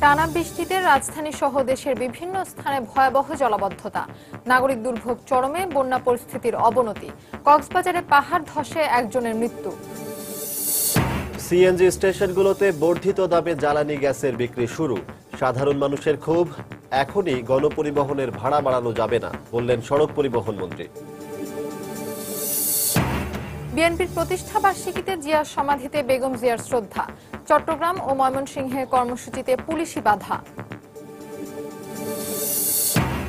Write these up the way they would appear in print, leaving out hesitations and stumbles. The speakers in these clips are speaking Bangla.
টানা বৃষ্টিতে রাজধানী সহ দেশের বিভিন্ন স্থানে ভয়াবহ জলাবদ্ধতা, নাগরিক দুর্ভোগ চরমে, বন্যা পরিস্থিতির অবনতি, কক্সবাজারে পাহাড় ধসে একজনের মৃত্যু। সিএনজি স্টেশনগুলোতে বর্ধিত দামে জ্বালানি গ্যাসের বিক্রি শুরু, সাধারণ মানুষের ক্ষোভ, এখনই গণপরিবহনের ভাড়া বাড়ানো যাবে না বললেন সড়ক পরিবহন মন্ত্রী। বিএনপির প্রতিষ্ঠা বার্ষিকীতে জিয়ার সমাধিতে বেগম জিয়ার শ্রদ্ধা, চট্টগ্রাম ও ময়মনসিংহে কর্মসূচিতে পুলিশি বাধা।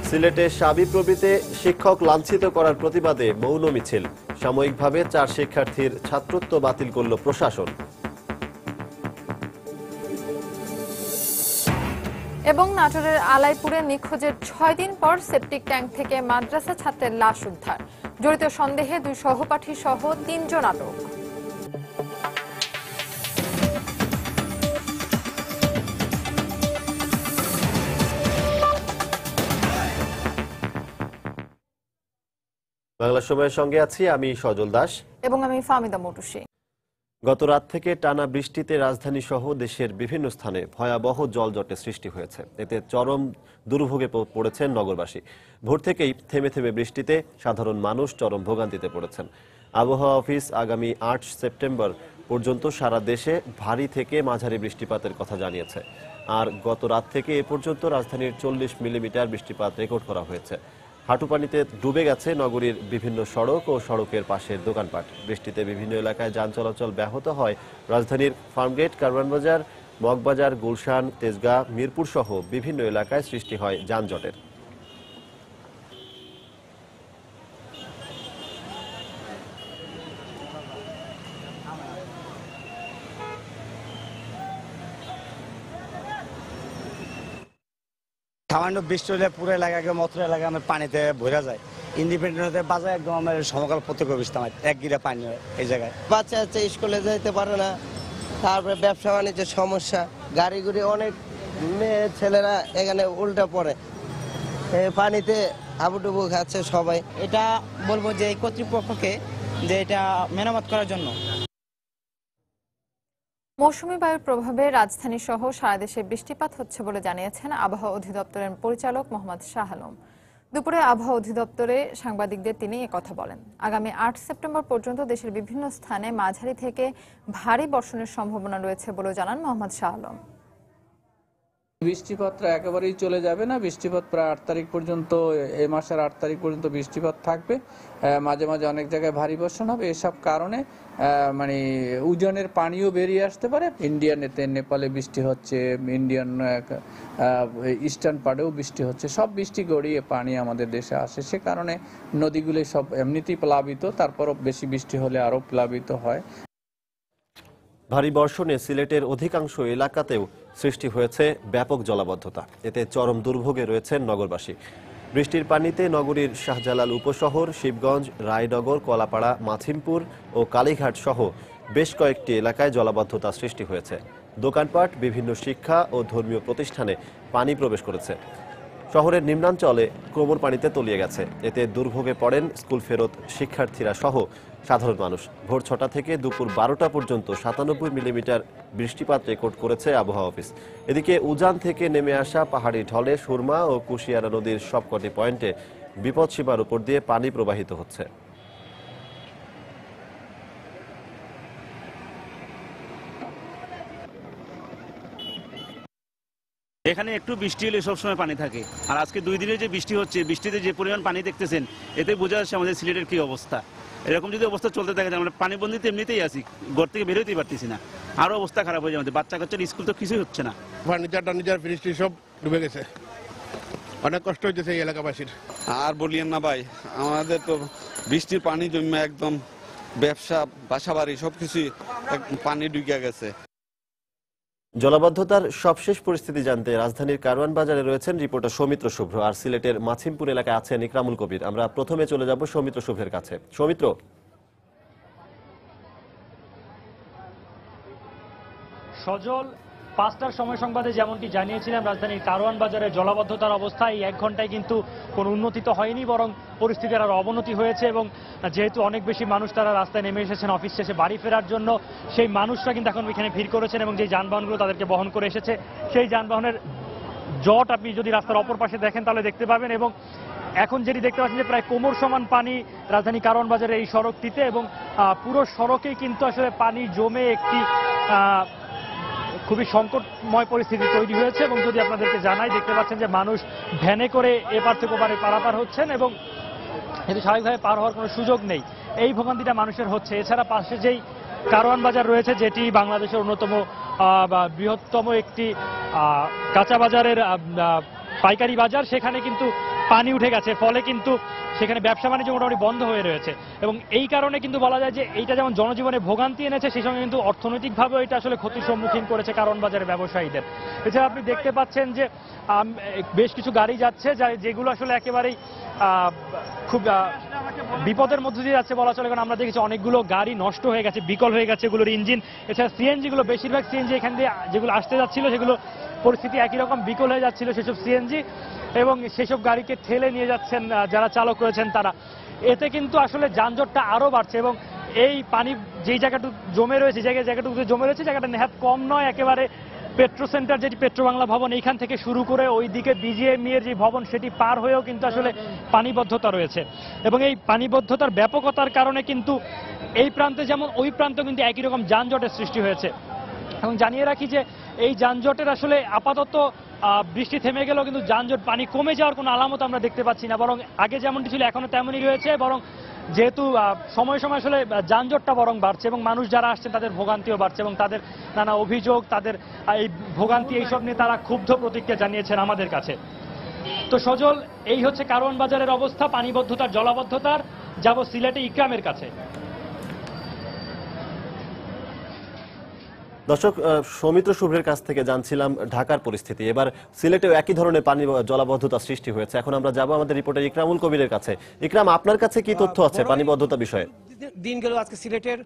সিলেটে শাবিপ্রবিতে শিক্ষক লাঞ্ছিত করার প্রতিবাদে মৌন মিছিল, সাময়িকভাবে 4 শিক্ষার্থীর ছাত্রত্ব বাতিল করল প্রশাসন। এবং নাটোরের আলাইপুরে নিখোঁজের 6 দিন পর সেপটিক ট্যাঙ্ক থেকে মাদ্রাসা ছাত্রের লাশ উদ্ধার, জড়িত সন্দেহে 2 সহপাঠী সহ 3 জন আটক। বাংলা সময়ের সঙ্গে আছি আমি সজল দাস এবং আমি ফাহমিদা মটুসি। গত রাত থেকে টানা বৃষ্টিতে রাজধানী সহ দেশের বিভিন্ন স্থানে ভয়াবহ জলজটের সৃষ্টি হয়েছে। এতে চরম দুর্ভোগে পড়েছেন নগরবাসী। ভোর থেকেই থেমে থেমে বৃষ্টিতে সাধারণ মানুষ চরম ভোগান্তিতে পড়েছেন। আবহাওয়া অফিস আগামী 8 সেপ্টেম্বর পর্যন্ত সারা দেশে ভারী থেকে মাঝারি বৃষ্টিপাতের কথা জানিয়েছে। আর গত রাত থেকে এ পর্যন্ত রাজধানীর 40 মিলিমিটার বৃষ্টিপাত রেকর্ড করা হয়েছে। হাঁটু পানিতে ডুবে গেছে নগরীর বিভিন্ন সড়ক ও সড়কের পাশের দোকানপাট। বৃষ্টিতে বিভিন্ন এলাকায় যান চলাচল ব্যাহত হয়। রাজধানীর ফার্মগেট, কারওয়ানবাজার, মগবাজার, গুলশান, তেজগাঁ, মিরপুর সহ বিভিন্ন এলাকায় সৃষ্টি হয় যানজটের। সামান্য বৃষ্টি হলে পুরো এলাকাকে মত্র এলাকা আমার পানিতে ভরা যায়। ইন্ডিপেন্ডেন্ট বাজার একদম আমার সমকাল প্রত্যেক অবস্থা আমার 1 গিরা পানি হয় এই জায়গায়। বাচ্চা স্কুলে যেতে পারে না, তারপরে ব্যবসা বাণিজ্যের সমস্যা, গাড়ি গুড়ি অনেক মেয়ে ছেলেরা এখানে উল্টা পড়ে, পানিতে হাবুডুবু খাচ্ছে সবাই। এটা বলবো যে কর্তৃপক্ষকে যে এটা মেরামত করার জন্য। মৌসুমী বায়ুর প্রভাবে রাজধানী সহ সারা দেশে বৃষ্টিপাত হচ্ছে বলে জানিয়েছেন আবহাওয়া অধিদপ্তরের পরিচালক মোহাম্মদ শাহ আলম। দুপুরে আবহাওয়া অধিদপ্তরে সাংবাদিকদের তিনি একথা বলেন। আগামী 8 সেপ্টেম্বর পর্যন্ত দেশের বিভিন্ন স্থানে মাঝারি থেকে ভারী বর্ষণের সম্ভাবনা রয়েছে বলে জানান মোহাম্মদ শাহ আলম। বৃষ্টিপাতটা একেবারেই চলে যাবে না, বৃষ্টিপাত প্রায় 8 তারিখ পর্যন্ত, এই মাসের 8 তারিখ পর্যন্ত বৃষ্টিপাত থাকবে। মাঝে মাঝে অনেক জায়গায় ভারী বর্ষণ হবে। এসব কারণে মানে উজানের পানিও বেরিয়ে আসতে পারে। ইন্ডিয়ানেতে, নেপালে বৃষ্টি হচ্ছে, ইন্ডিয়ান ইস্টার্ন পাড়েও বৃষ্টি হচ্ছে। সব বৃষ্টি গড়িয়ে পানি আমাদের দেশে আসে, সে কারণে নদীগুলি সব এমনিতেই প্লাবিত, তারপরও বেশি বৃষ্টি হলে আরও প্লাবিত হয়। ভারী বর্ষণে সিলেটের অধিকাংশ এলাকাতেও সৃষ্টি হয়েছে ব্যাপক জলাবদ্ধতা। এতে চরম দুর্ভোগে রয়েছেন নগরবাসী। বৃষ্টির পানিতে নগরীর শাহজালাল উপশহর, শিবগঞ্জ, রায়নগর, কলাপাড়া, মাছিমপুর ও কালীঘাট সহ বেশ কয়েকটি এলাকায় জলাবদ্ধতা সৃষ্টি হয়েছে। দোকানপাট, বিভিন্ন শিক্ষা ও ধর্মীয় প্রতিষ্ঠানে পানি প্রবেশ করেছে। শহরের নিম্নাঞ্চলে কোমর পানিতে তলিয়ে গেছে। এতে দুর্ভোগে পড়েন স্কুল ফেরত শিক্ষার্থীরা সহ সাধারণ মানুষ। ভোর 6টা থেকে দুপুর 12টা পর্যন্ত 97 মিলিমিটার বৃষ্টিপাত রেকর্ড করেছে আবহাওয়া অফিস। এদিকে উজান থেকে নেমে আসা পাহাড়ি ঢলে সুরমা ও কুশিয়ারা নদীর সবকটি পয়েন্টে বিপদসীমার উপর দিয়ে পানি প্রবাহিত হচ্ছে। এখানে একটু বৃষ্টি হলে সবসময় পানি থাকে, আর আজকে 2 দিনে যে বৃষ্টি হচ্ছে, বৃষ্টিতে যে পরিমাণ পানি দেখতেছেন, এতে বোঝা যাচ্ছে আমাদের সিলেটের কি অবস্থা। এরকম যদি অবস্থা চলতে থাকে, আমরা পানিবন্দিতে এমনিতেই আছি, ঘর থেকে বেরোতেই পারতেছি না, আরো অবস্থা খারাপ হয়ে যাবে। বাচ্চা কাচ্চার স্কুল তো কিছুই হচ্ছে না, ফার্নিচার ফ্রিজ সব ডুবে গেছে, অনেক কষ্ট হচ্ছে এই এলাকাবাসীর। আর বলিয়েন না ভাই, আমাদের তো বৃষ্টির পানি জমে একদম ব্যবসা, বাসাবাড়ি সবকিছুই পানি ঢুকে গেছে। জলাবদ্ধতার সবশেষ পরিস্থিতি জানতে রাজধানীর কারওয়ান বাজারে রয়েছেন রিপোর্টার সৌমিত্র শুভ্র, আর সিলেটের মাছিমপুর এলাকায় আছেন ইকরামুল কবির। আমরা প্রথমে চলে যাব সৌমিত্র শুভ্রের কাছে। সৌমিত্র, সজল, 5টার সময় সংবাদে যেমনটি জানিয়েছিলাম, রাজধানীর কারওয়ান বাজারে জলাবদ্ধতার অবস্থা এই 1 ঘন্টায় কিন্তু কোনো উন্নতি তো হয়নি, বরং পরিস্থিতির আরো অবনতি হয়েছে। এবং যেহেতু অনেক বেশি মানুষ তারা রাস্তায় নেমে এসেছেন অফিস শেষে বাড়ি ফেরার জন্য, সেই মানুষরা কিন্তু এখন এখানে ভিড় করেছেন এবং যে যানবাহনগুলো তাদেরকে বহন করে এসেছে সেই যানবাহনের জট আপনি যদি রাস্তার অপর পাশে দেখেন তাহলে দেখতে পাবেন। এবং এখন যেটি দেখতে পাচ্ছেন যে প্রায় কোমর সমান পানি রাজধানী কারওয়ান বাজারের এই সড়কটিতে, এবং পুরো সড়কেই কিন্তু আসলে পানি জমে একটি খুবই সংকটময় পরিস্থিতি তৈরি হয়েছে। এবং যদি আপনাদেরকে জানাই, দেখতে পাচ্ছেন যে মানুষ ভ্যানে করে এপার থেকে ওপারে পারাপার হচ্ছেন এবং কিন্তু স্বাভাবিকভাবে পার হওয়ার কোনো সুযোগ নেই, এই ভোগান্তিটা মানুষের হচ্ছে। এছাড়া পাশে যেই কারওয়ান বাজার রয়েছে, যেটি বাংলাদেশের অন্যতম বৃহত্তম একটি কাঁচা বাজারের পাইকারি বাজার, সেখানে কিন্তু পানি উঠে গেছে, ফলে কিন্তু সেখানে ব্যবসা বাণিজ্য মোটামুটি বন্ধ হয়ে রয়েছে। এবং এই কারণে কিন্তু বলা যায় যে এইটা যেমন জনজীবনে ভোগান্তি এনেছে, সেই সঙ্গে কিন্তু অর্থনৈতিকভাবেও এটা আসলে ক্ষতির সম্মুখীন করেছে কারওয়ান বাজারের ব্যবসায়ীদের। এছাড়া আপনি দেখতে পাচ্ছেন যে বেশ কিছু গাড়ি যাচ্ছে যেগুলো আসলে একেবারেই খুব বিপদের মধ্যে দিয়ে যাচ্ছে বলা চলে, কারণ আমরা দেখেছি অনেকগুলো গাড়ি নষ্ট হয়ে গেছে, বিকল হয়ে গেছে এগুলোর ইঞ্জিন। এছাড়া সিএনজি গুলো, বেশিরভাগ সিএনজি এখান দিয়ে যেগুলো আসতে যাচ্ছিল সেগুলো পরিস্থিতি একই রকম, বিকল হয়ে যাচ্ছিল সেসব সিএনজি, এবং সেসব গাড়িকে ঠেলে নিয়ে যাচ্ছেন যারা চালক রয়েছেন তারা। এতে কিন্তু আসলে যানজটটা আরো বাড়ছে এবং এই পানি যেই জায়গাটুকু জমে রয়েছে, জায়গাটুকু জমে রয়েছে, জায়গাটা নেহাত কম নয়। একেবারে পেট্রো সেন্টার, যেটি পেট্রো বাংলা ভবন, এইখান থেকে শুরু করে ওইদিকে বিজিএমই এর যে ভবন, সেটি পার হয়েও কিন্তু আসলে পানিবদ্ধতা রয়েছে। এবং এই পানিবদ্ধতার ব্যাপকতার কারণে কিন্তু এই প্রান্তে যেমন ওই প্রান্তে কিন্তু একই রকম যানজটের সৃষ্টি হয়েছে। এবং জানিয়ে রাখি যে এই যানজটের আসলে আপাতত বৃষ্টি থেমে গেলেও কিন্তু যানজট, পানি কমে যাওয়ার কোনো আলামত আমরা দেখতে পাচ্ছি না, বরং আগে যেমনটি ছিল এখনো তেমনই রয়েছে। বরং যেহেতু সময় সময় আসলে যানজটটা বরং বাড়ছে এবং মানুষ যারা আসছেন তাদের ভোগান্তিও বাড়ছে, এবং তাদের নানা অভিযোগ, তাদের এই ভোগান্তি, এইসব নিয়ে তারা ক্ষুব্ধ প্রতিক্রিয়া জানিয়েছেন আমাদের কাছে। তো সজল, এই হচ্ছে কারওয়ান বাজারের অবস্থা, পানিবদ্ধতার, জলাবদ্ধতার। যাব সিলেটে ইকরামের কাছে। দর্শক, সৌমিত্র শুভ্রের কাছ থেকে জানছিলাম ঢাকার পরিস্থিতি। এবার সিলেটেও একই ধরনের পানি জলাবদ্ধতা সৃষ্টি হয়েছে। এখন আমরা যাব আমাদের রিপোর্টার ইকরামুল কবিরের কাছে। ইকরাম, আপনার কাছে কি তথ্য আছে পানিবদ্ধতা বিষয়ে? দিন গেল আজকে সিলেটের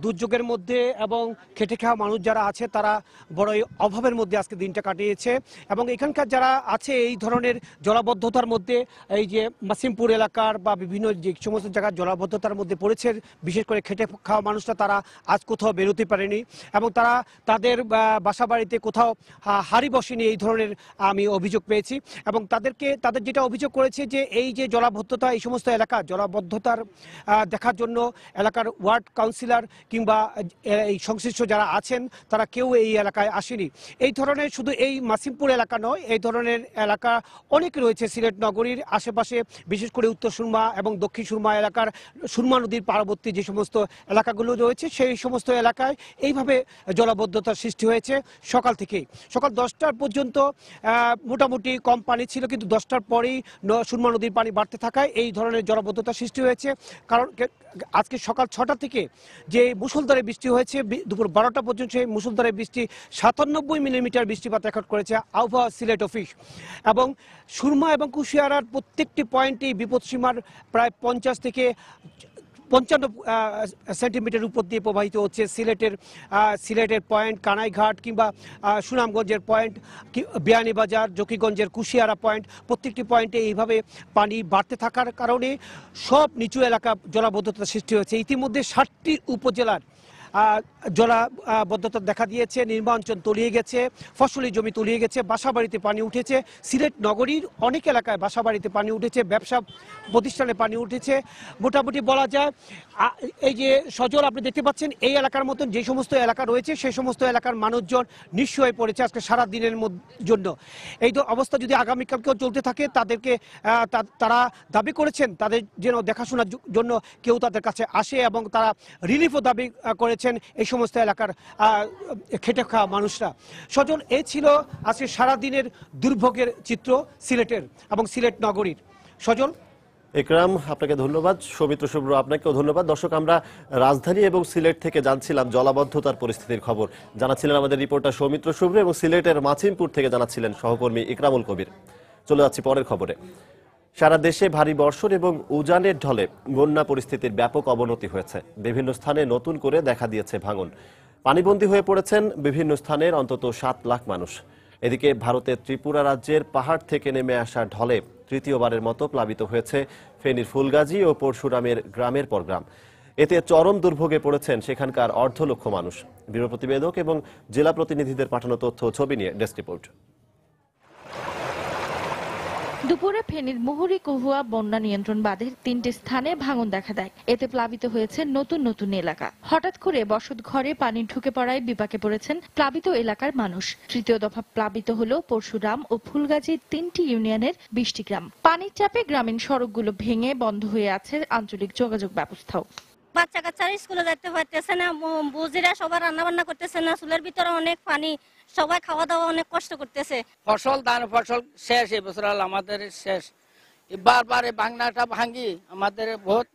দুর্যোগের মধ্যে, এবং খেটে খাওয়া মানুষ যারা আছে তারা বড়ই অভাবের মধ্যে আজকে দিনটা কাটিয়েছে। এবং এখানকার যারা আছে এই ধরনের জলাবদ্ধতার মধ্যে, এই যে মাসিমপুর এলাকার বা বিভিন্ন যে সমস্ত জায়গার জলাবদ্ধতার মধ্যে পড়েছে, বিশেষ করে খেটে খাওয়া মানুষরা, তারা আজ কোথাও বেরোতে পারেনি এবং তারা তাদের বাসা বাড়িতে কোথাও হাঁড়ি বসেনি, এই ধরনের আমি অভিযোগ পেয়েছি। এবং তাদের যেটা অভিযোগ করেছে যে এই যে জলাবদ্ধতা, এই সমস্ত এলাকা জলাবদ্ধতার দেখার জন্য এলাকার ওয়ার্ড কাউন্সিলর কিংবা এই সংশ্লিষ্ট যারা আছেন তারা কেউ এই এলাকায় আসেনি। এই ধরনের শুধু এই মাসিমপুর এলাকা নয়, এই ধরনের এলাকা অনেক রয়েছে সিলেট নগরীর আশেপাশে, বিশেষ করে উত্তর সুরমা এবং দক্ষিণ সুরমা এলাকার, সুরমা নদীর পার্বতী যে সমস্ত এলাকাগুলো রয়েছে, সেই সমস্ত এলাকায় এইভাবে জলাবদ্ধতার সৃষ্টি হয়েছে সকাল থেকেই। সকাল 10টার পর্যন্ত মোটামুটি কম পানি ছিল, কিন্তু 10টার পরেই সুরমা নদীর পানি বাড়তে থাকায় এই ধরনের জলাবদ্ধতা সৃষ্টি হয়েছে। কারণ আজকে সকাল 6টা থেকে যে মুষলধারে বৃষ্টি হয়েছে, দুপুর 12টা পর্যন্ত সেই মুষলধারে বৃষ্টি 97 মিলিমিটার বৃষ্টিপাত রেকর্ড করেছে আবহাওয়া সিলেট অফিস। এবং সুরমা এবং কুশিয়ারার প্রত্যেকটি পয়েন্টেই বিপদসীমার প্রায় 50 থেকে 55 সেন্টিমিটার উপর দিয়ে প্রবাহিত হচ্ছে। সিলেটের পয়েন্ট, কানাইঘাট কিংবা সুনামগঞ্জের পয়েন্ট, বিয়ানীবাজার, জকিগঞ্জের কুশিয়ারা পয়েন্ট, প্রত্যেকটি পয়েন্টে এইভাবে পানি বাড়তে থাকার কারণে সব নিচু এলাকা জলাবদ্ধতার সৃষ্টি হয়েছে। ইতিমধ্যে 60টি উপজেলার জলাবদ্ধতা দেখা দিয়েছে, নির্মাণাঞ্চল তলিয়ে গেছে, ফসলি জমি তলিয়ে গেছে, বাসাবাড়িতে পানি উঠেছে। সিলেট নগরীর অনেক এলাকায় বাসাবাড়িতে পানি উঠেছে, ব্যবসা প্রতিষ্ঠানে পানি উঠেছে। মোটামুটি বলা যায় এই যে সজল আপনি দেখতে পাচ্ছেন, এই এলাকার মতন যে সমস্ত এলাকা রয়েছে সেই সমস্ত এলাকার মানুষজন নিঃস্ব হয়ে পড়েছে আজকে সারা দিনের জন্য। এই তো অবস্থা যদি আগামীকালকেও চলতে থাকে, তাদেরকে তারা দাবি করেছেন তাদের যেন দেখাশোনার জন্য কেউ তাদের কাছে আসে, এবং তারা রিলিফও দাবি করেছেন এই সমস্ত এলাকার খেটে খাওয়া মানুষরা। সজল, এই ছিল আজকে সারাদিনের দুর্ভোগের চিত্র সিলেটের এবং সিলেট নগরীর। সজল। ইকরাম, আপনাকে ধন্যবাদ। সৌমিত্র শুভ্র, আপনাকেও ধন্যবাদ। দর্শক, আমরা রাজধানী এবং সিলেট থেকে জানছিলাম জলাবদ্ধতার পরিস্থিতির খবর। জানাচ্ছিলেন আমাদের রিপোর্টার সৌমিত্র শুভ্র, এবং সিলেটের মাছিমপুর থেকে জানাচ্ছিলেন সহকর্মী ইকরামুল কবির। চলে যাচ্ছি পরের খবরে। সারা দেশে ভারী বর্ষণ এবং উজানের ঢলে বন্যা পরিস্থিতির ব্যাপক অবনতি হয়েছে। বিভিন্ন স্থানে নতুন করে দেখা দিয়েছে ভাঙন। পানিবন্দী হয়ে পড়েছেন বিভিন্ন স্থানের অন্তত 7 লাখ মানুষ। এদিকে ভারতের ত্রিপুরা রাজ্যের পাহাড় থেকে নেমে আসা ঢলে তৃতীয়বারের মতো প্লাবিত হয়েছে ফেনীর ফুলগাজী ও পরশুরামের গ্রামের পর গ্রাম। এতে চরম দুর্ভোগে পড়েছেন সেখানকার 1.5 লক্ষ মানুষ। ব্যুরো প্রতিবেদক এবং জেলা প্রতিনিধিদের পাঠানো তথ্য ও ছবি নিয়ে ডেস্ক রিপোর্ট। দুপুরে ফেনীর মুহুরী কহুয়া বন্যা নিয়ন্ত্রণ বাঁধের 3টি স্থানে ভাঙন দেখা দেয়। এতে প্লাবিত হয়েছে নতুন নতুন এলাকা। হঠাৎ করে বসত ঘরে পানি ঢুকে পড়ায় বিপাকে পড়েছেন প্লাবিত এলাকার মানুষ। তৃতীয় দফা প্লাবিত হল পরশুরাম ও ফুলগাজীর 3টি ইউনিয়নের 20টি গ্রাম। পানির চাপে গ্রামীণ সড়কগুলো ভেঙে বন্ধ হয়ে আছে আঞ্চলিক যোগাযোগ ব্যবস্থাও। বাচ্চা কাচ্চারা স্কুলে যেতে পারতেছে না, বুঝিরা সবার রান্না বান্না করতেছে না, চুলের ভিতরে অনেক পানি, সবাই খাওয়া দাওয়া অনেক কষ্ট করতেছে। ফসল ধান ফসল শেষ, এবছর আমাদের শেষ। বারবার বাংলাটা ভাঙ্গি আমাদের বহুত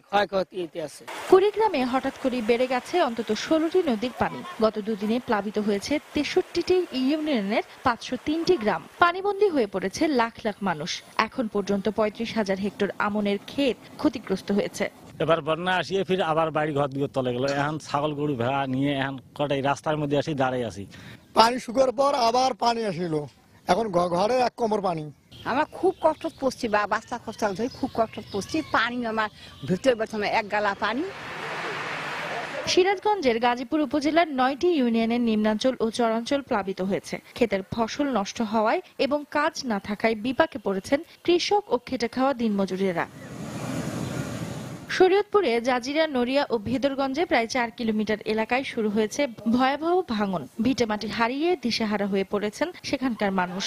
ক্ষয়ক্ষতি আছে। কুড়িগ্রামে হঠাৎ করে বেড়ে গেছে অন্তত 16টি নদীর পানি। গত দুদিনে প্লাবিত হয়েছে 63টি ইউনিয়নের 503টি গ্রাম। পানিবন্দী হয়ে পড়েছে লাখ লাখ মানুষ। এখন পর্যন্ত 35,000 হেক্টর আমনের ক্ষেত ক্ষতিগ্রস্ত হয়েছে। এবার বন্যা আসিয়ে ফির আবার বাড়ি ঘর দিয়ে তলে গেল। এখন ছাগল গরু ভেড়া নিয়ে এখন কটাই রাস্তার মধ্যে আসি দাঁড়িয়ে আছি। পানি শুকার পর আবার পানি আসিল, এখন ঘরে 1 কোমর পানি। আমার খুব কষ্ট পড়ছি, বা বাচ্চা খরচা ধরে খুব কষ্ট পড়ছি। পানি আমার ভিতরে বেতনে 1 গালা পানি। সিরাজগঞ্জের গাজীপুর উপজেলার 9টি ইউনিয়নের নিম্নাঞ্চল ও চরাঞ্চল প্লাবিত হয়েছে। ক্ষেতের ফসল নষ্ট হওয়ায় এবং কাজ না থাকায় বিপাকে পড়েছেন কৃষক ও খেটে খাওয়া দিনমজুরেরা। শরীয়তপুরে জাজিরা, নড়িয়া ও ভেদরগঞ্জে প্রায় 4 কিলোমিটার এলাকায় শুরু হয়েছে ভয়াবহ ভাঙন। ভিটেমাটি হারিয়ে দিশেহারা হয়ে পড়েছেন সেখানকার মানুষ।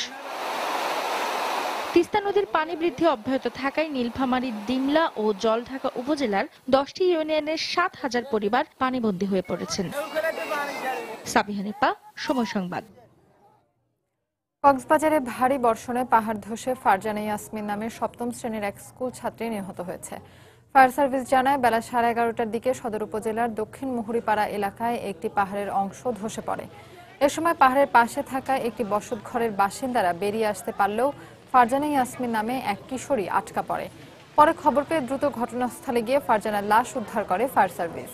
তিস্তা নদীর পানি বৃদ্ধি অব্যাহত থাকায় নীলফামারী, ডিমলা ও জলঢাকা উপজেলার 10টি ইউনিয়নের 7,000 পরিবার পানিবন্দী হয়ে পড়েছেন। সাবিহা নিপা, সময় সংবাদ। কক্সবাজারে ভারী বর্ষণে পাহাড় ধসে ফারজানা ইয়াসমিন নামে 7ম শ্রেণীর এক স্কুল ছাত্রী নিহত হয়েছে। ফায়ার সার্ভিস জানায়, বেলা 11:30টার দিকে সদর উপজেলার দক্ষিণ মুহুরীপাড়া এলাকায় একটি পাহাড়ের অংশ ধসে পড়ে। এ সময় পাহাড়ের পাশে থাকা একটি বসত ঘরের বাসিন্দারা বেরিয়ে আসতে পারলেও ফারজানা ইয়াসমিন নামে এক কিশোরী আটকা পড়ে। পরে খবর পেয়ে দ্রুত ঘটনাস্থলে গিয়ে ফারজানার লাশ উদ্ধার করে ফায়ার সার্ভিস।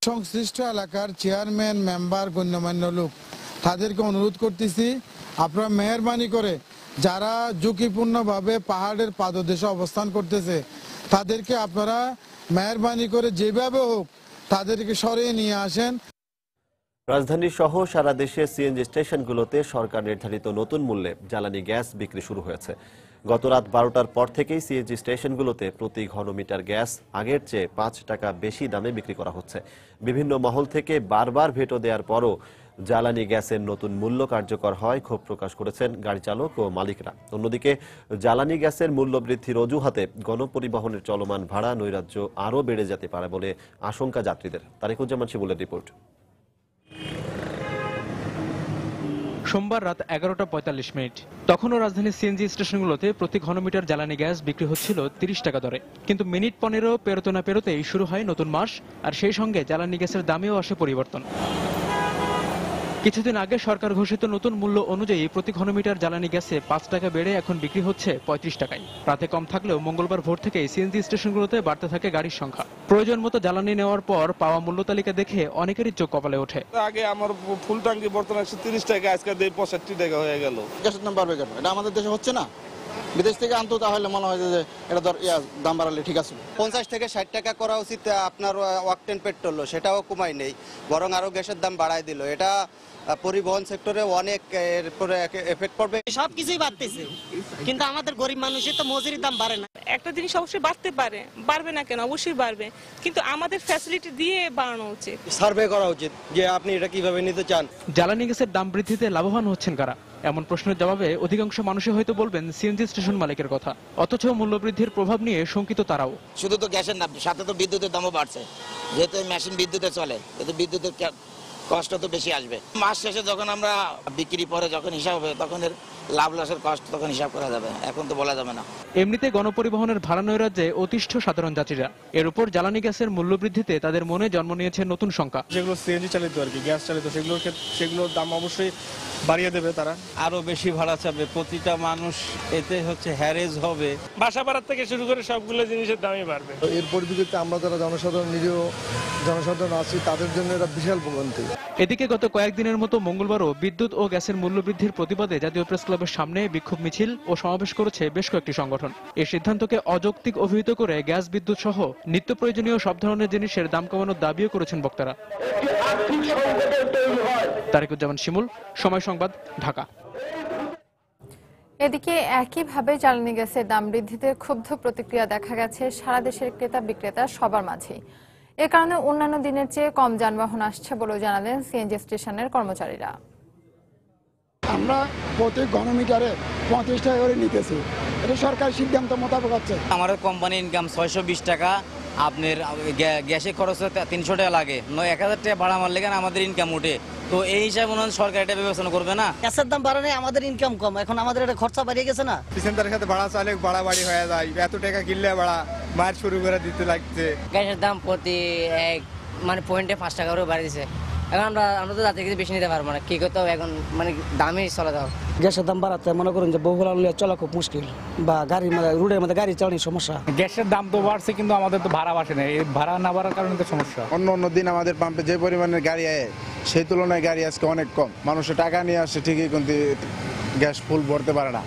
সংশ্লিষ্ট এলাকার চেয়ারম্যান, মেম্বার, গণ্যমান্য লোক, তাদেরকে অনুরোধ করতেছি, আপনারা মেহরবানি করে যারা ঝুঁকিপূর্ণভাবে পাহাড়ের পাদদেশে অবস্থান করতেছে তাদেরকে আপনারা মেহরবানি করে যেভাবে হোক তাদেরকে সরিয়ে নিয়ে আসেন। রাজধানী সহ সারা দেশে সিএনজি স্টেশনগুলোতে সরকার নির্ধারিত নতুন মূল্যে জ্বালানি গ্যাস বিক্রি শুরু হয়েছে। গত রাত 12টার পর থেকেই সিএনজি স্টেশনগুলোতে প্রতি ঘনমিটার গ্যাস আগের চেয়ে 5 টাকা বেশি দামে বিক্রি করা হচ্ছে। বিভিন্ন মহল থেকে বারবার ভেটো দেওয়ার পরও জ্বালানি গ্যাসের নতুন মূল্য কার্যকর হয় ক্ষোভ প্রকাশ করেছেন গাড়ি চালক ও মালিকরা। অন্যদিকে জ্বালানি গ্যাসের মূল্য বৃদ্ধির অজুহাতে গণপরিবহনের চলমান ভাড়া নৈরাজ্য আরও বেড়ে যেতে পারে বলে আশঙ্কা যাত্রীদের। তারিকুজ্জামান শিবুলের রিপোর্ট। সোমবার রাত 11:45 তখনও রাজধানীর সিএনজি স্টেশনগুলোতে প্রতি ঘনমিটার জ্বালানি গ্যাস বিক্রি হচ্ছিল 30 টাকা দরে। কিন্তু মিনিট 15 পেরোতে না পেরোতেই শুরু হয় নতুন মাস, আর সেই সঙ্গে জ্বালানি গ্যাসের দামেও আসে পরিবর্তন। কিছুদিন আগে সরকার ঘোষিত নতুন মূল্য অনুযায়ী প্রতি ঘনমিটার জ্বালানি গ্যাসে 5 টাকা বেড়ে এখন বিক্রি হচ্ছে 35 টাকায়। রাতে কম থাকলেও মঙ্গলবার ভোর থেকেই সিএনজি স্টেশনগুলোতে বাড়তে থাকে গাড়ির সংখ্যা। প্রয়োজন মতো জ্বালানি নেওয়ার পর পাওয়া মূল্য তালিকা দেখে অনেকেরই চোখ কপালে ওঠে। আগে আমার ফুল ট্যাঙ্কি বর্তমানে 30 টাকা, আজকে 65 টাকা হয়ে গেল। গ্যাসের দাম বাড়বে কেন? এটা আমাদের দেশে হচ্ছে না, বিদেশ থেকে আনতো, তাহলে মনে হয় যে এটা দাম বাড়ালে ঠিক আছে। 50 থেকে 60 টাকা করা উচিত আপনার অকটেন পেট্রোল, সেটাও কমাই নেই, বরং আরো গ্যাসের দাম বাড়ায় দিল। এটা পরিবহন সেক্টরে অনেক এফেক্ট পড়বে। সবকিছুই বাড়তেছে, কিন্তু আমাদের গরিব মানুষের তো মজুরির দাম বাড়ে না। একটা জিনিস অবশ্যই বাড়তে পারে, বাড়বে না কেন? অবশ্যই বাড়বে, কিন্তু আমাদের ফ্যাসিলিটি দিয়ে বাড়ানো উচিত। সার্ভে করা উচিত যে আপনি এটা কিভাবে নিতে চান। জ্বালানি গ্যাসের দাম বৃদ্ধিতে লাভবান হচ্ছেন কারা? এমন প্রশ্নের জবাবে অধিকাংশ মানুষই হয়তো বলবেন সিএনজি স্টেশন মালিকের কথা। অথচ মূল্যবৃদ্ধির প্রভাব নিয়ে শঙ্কিত তারাও। শুধু তো গ্যাসের না, সাথে তো বিদ্যুতের দামও বাড়ছে। যেহেতু মেশিন বিদ্যুতে চলে, কিন্তু বিদ্যুতের কষ্ট তো বেশি আসবে। মাস শেষে যখন আমরা বিক্রি পরে যখন হিসাব হবে তখন এর লাভ লসের কষ্ট তখন হিসাব করা যাবে, এখন তো বলা যাবে না। এমনিতে গণপরিবহনের ভাড়া নৈরাজ্যে অতিষ্ঠ সাধারণ যাত্রীরা, এর উপর জ্বালানি গ্যাসের মূল্য বৃদ্ধিতে তাদের মনে জন্ম নিয়েছে নতুন শঙ্কা। যেগুলো সিএনজি চালিত আর কি, গ্যাস চালিত, সেগুলোর দাম অবশ্যই বাড়িয়ে দেবে তারা, আরো বেশি ভাড়া চাবে, প্রতিটা মানুষ এতে হ্যারেজ হবে। বাসা ভাড়া থেকে শুরু করে সবগুলো জিনিসের দামই বাড়বে। এর পরিপ্রেক্ষিতে আমরা যারা জনসাধারণ নিরীহ জনসাধারণ আছি তাদের জন্য এটা বিশাল ভোগান্তি। এদিকে গত কয়েকদিনের মতো মঙ্গলবারও বিদ্যুৎ ও গ্যাসের মূল্য বৃদ্ধির প্রতিবাদে জাতীয় প্রেস ক্লাবের সামনে বিক্ষোভ মিছিল ও সমাবেশ করেছে বেশ কয়েকটি সংগঠন। এই সিদ্ধান্তকে অযৌক্তিক অভিহিত করে গ্যাস বিদ্যুৎ সহ নিত্য প্রয়োজনীয় সব ধরনের জিনিসের দাম কমানোর দাবিও করেছেন বক্তারা। তারেকুজ্জামান শিমুল, সময় সংবাদ, ঢাকা। এদিকে একইভাবে জ্বালানি গ্যাসের দাম বৃদ্ধিতে ক্ষুব্ধ প্রতিক্রিয়া দেখা গেছে সারা দেশের ক্রেতা বিক্রেতা সবার মাঝেই। এ কারণে অন্যান্য দিনের চেয়ে কম যানবাহন আসছে বলেও জানালেন সিএনজি স্টেশনের কর্মচারীরা। আমরা প্রতি ঘনমিটারে 35 টাকা করে নিতেছি, এটা সরকারি সিদ্ধান্ত মোতাবেক হচ্ছে। আমাদের কোম্পানি ইনকাম 620 টাকা, আপনার গ্যাসে খরচ 300 টাকা লাগে, 1000 টাকা ভাড়া মারলে কেন আমাদের ইনকাম উঠে। তো এই হিসাবে মনে হয় সরকার এটা বিবেচনা করবে না। গ্যাসের দাম বাড়ানো, আমাদের ইনকাম কম, এখন আমাদের এটা খরচা বাড়িয়ে গেছে না। প্যাসেঞ্জারের সাথে ভাড়া চালে বাড়াবাড়ি হয়ে যায়, এত টাকা কিনলে ভাড়া মার শুরু করে দিতে লাগছে। গ্যাসের দাম প্রতি পয়েন্টে 5 টাকা করে বাড়িয়ে দিচ্ছে। এখন আমরা তো যাতে কিছু বেশি নিতে পারবো না, কি করতে হবে এখন, দামই চলে দাও। গ্যাসের দাম বাড়াতে মনে করুন যে বহুল চলা খুব মুশকিল, বা গাড়ির রোডের মধ্যে গাড়ি চালানোর সমস্যা। গ্যাসের দাম তো বাড়ছে কিন্তু আমাদের তো ভাড়া বাড়ছে না, এই ভাড়া না বাড়ার কারণে তো সমস্যা। অন্য দিন আমাদের পাম্পে যে পরিমাণের গাড়ি আয় সেই তুলনায় গাড়ি আজকে অনেক কম। মানুষের টাকা নিয়ে আসছে ঠিকই, কিন্তু গ্যাস ফুল ভরতে পারে না।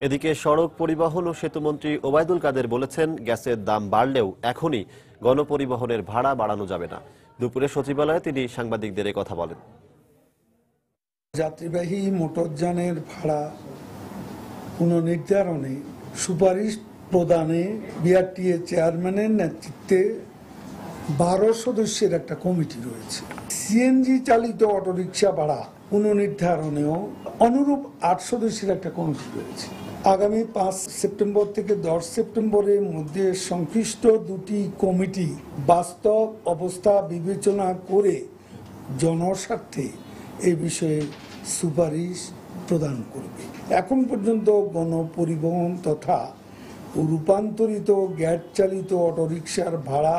এদিকে সড়ক পরিবহন ও সেতুমন্ত্রী ওবায়দুল কাদের বলেছেন, গ্যাসের দাম বাড়লেও এখনই গণপরিবহনের ভাড়া বাড়ানো যাবে না। দুপুরে সচিবালয়ে তিনি সাংবাদিকদের এই কথা বলেন। যাত্রীবাহী মোটরযানের ভাড়া পুনর্নির্ধারণে সুপারিশ প্রদানে বিআরটিএ চেয়ারম্যানের নেতৃত্বে 12 সদস্যের একটা কমিটি রয়েছে। সিএনজি চালিত অটোরিকশা ভাড়া পুনর্নির্ধারণেও অনুরূপ 8 সদস্যের একটা কমিটি রয়েছে। আগামী 5 সেপ্টেম্বর থেকে 10 সেপ্টেম্বরের মধ্যে সংশ্লিষ্ট দুটি কমিটি বাস্তব অবস্থা বিবেচনা করে জনস্বার্থে এই বিষয়ে সুপারিশ প্রদান করবে। এখন পর্যন্ত গণপরিবহন তথা রূপান্তরিত গ্যাস চালিত অটোরিকশার ভাড়া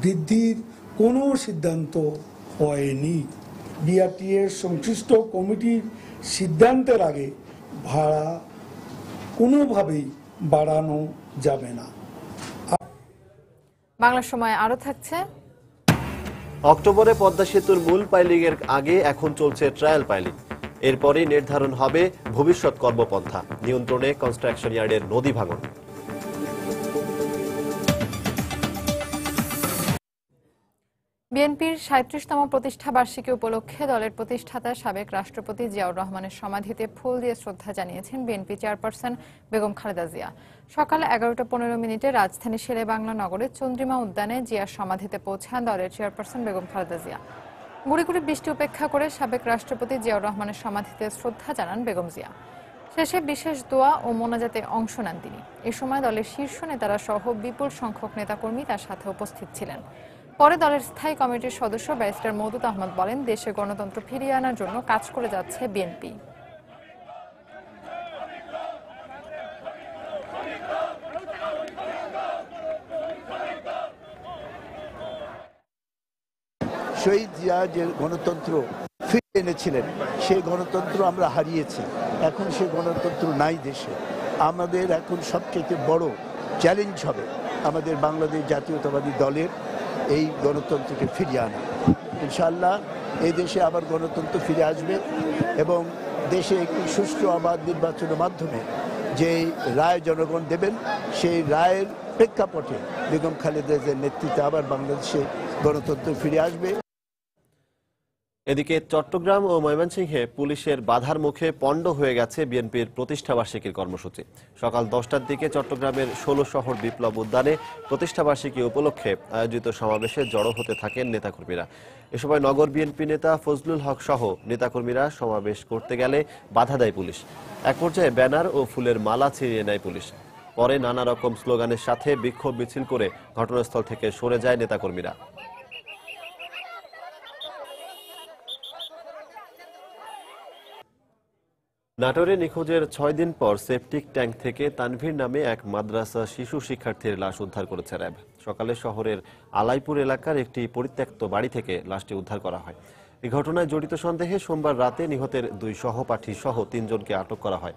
বৃদ্ধির কোনো সিদ্ধান্ত হয়নি। বিআরটিএর সংশ্লিষ্ট কমিটির সিদ্ধান্তের আগে ভাড়া কোনোভাবেই বাড়ানো যাবে না। বাংলা সময় আরো থাকছে। অক্টোবরে পদ্মা সেতুর মূল পাইলিং এর আগে এখন চলছে ট্রায়াল পাইলিং। এরপরই নির্ধারণ হবে ভবিষ্যৎ কর্মপন্থা। নিয়ন্ত্রণে কনস্ট্রাকশন ইয়ার্ডের নদী ভাঙন। বিএনপির 37তম প্রতিষ্ঠা বার্ষিকী উপলক্ষে দলের প্রতিষ্ঠাতা সাবেক রাষ্ট্রপতি জিয়াউর রহমানের সমাধিতে ফুল দিয়ে শ্রদ্ধা জানিয়েছেন বিএনপি চেয়ারপারসন বেগম খালেদা জিয়া। সকাল 11:15 রাজধানী শেরেবাংলা নগরের চন্দ্রিমা উদ্যানে জিয়ার সমাধিতে পৌঁছান দলের চেয়ারপারসন বেগম খালেদা জিয়া। গুড়ি গুড়ি বৃষ্টি উপেক্ষা করে সাবেক রাষ্ট্রপতি জিয়াউর রহমানের সমাধিতে শ্রদ্ধা জানান বেগম জিয়া। শেষে বিশেষ দোয়া ও মোনাজাতে অংশ নেন তিনি। এ সময় দলের শীর্ষ নেতারা সহ বিপুল সংখ্যক নেতাকর্মী তার সাথে উপস্থিত ছিলেন। পরে দলের স্থায়ী কমিটির সদস্য ব্যারিস্টার মওদুদ আহমদ বলেন, দেশে গণতন্ত্র ফিরিয়ে আনার জন্য কাজ করে যাচ্ছে বিএনপি। শহীদ জিয়া যে গণতন্ত্র ফিরিয়ে এনেছিলেন সেই গণতন্ত্র আমরা হারিয়েছি। এখন সেই গণতন্ত্র নাই দেশে। আমাদের এখন সবচেয়ে বড় চ্যালেঞ্জ হবে আমাদের বাংলাদেশ জাতীয়তাবাদী দলের এই গণতন্ত্রকে ফিরিয়ে আনা। ইনশাআল্লাহ এই দেশে আবার গণতন্ত্র ফিরে আসবে এবং দেশে একটি সুষ্ঠু অবাধ নির্বাচনের মাধ্যমে যে রায় জনগণ দেবেন সেই রায়ের প্রেক্ষাপটে বেগম খালেদা জিয়ার নেতৃত্বে আবার বাংলাদেশে গণতন্ত্র ফিরে আসবে। এদিকে চট্টগ্রাম ও ময়মনসিংহে পুলিশের বাধার মুখে পণ্ড হয়ে গেছে বিএনপির প্রতিষ্ঠাবার্ষিকীর কর্মসূচি। সকাল 10টার দিকে চট্টগ্রামের 16 শহর বিপ্লব উদ্যানে প্রতিষ্ঠাবার্ষিকী উপলক্ষে আয়োজিত সমাবেশে জড়ো হতে থাকেন নেতাকর্মীরা। এ সময় নগর বিএনপি নেতা ফজলুল হক সহ নেতাকর্মীরা সমাবেশ করতে গেলে বাধা দেয় পুলিশ। এক পর্যায়ে ব্যানার ও ফুলের মালা ছিনিয়ে নেয় পুলিশ। পরে নানা রকম স্লোগানের সাথে বিক্ষোভ মিছিল করে ঘটনাস্থল থেকে সরে যায় নেতাকর্মীরা। নাটোরে নিখোঁজের 6 দিন পর সেপটিক ট্যাঙ্ক থেকে তানভীর নামে এক মাদ্রাসা শিশু শিক্ষার্থীর লাশ উদ্ধার করেছে র্যাব। সকালে শহরের আলাইপুর এলাকার একটি পরিত্যক্ত বাড়ি থেকে লাশটি উদ্ধার করা হয়। এই ঘটনায় জড়িত সন্দেহে সোমবার রাতে নিহতের 2 সহপাঠী সহ 3 জনকে আটক করা হয়।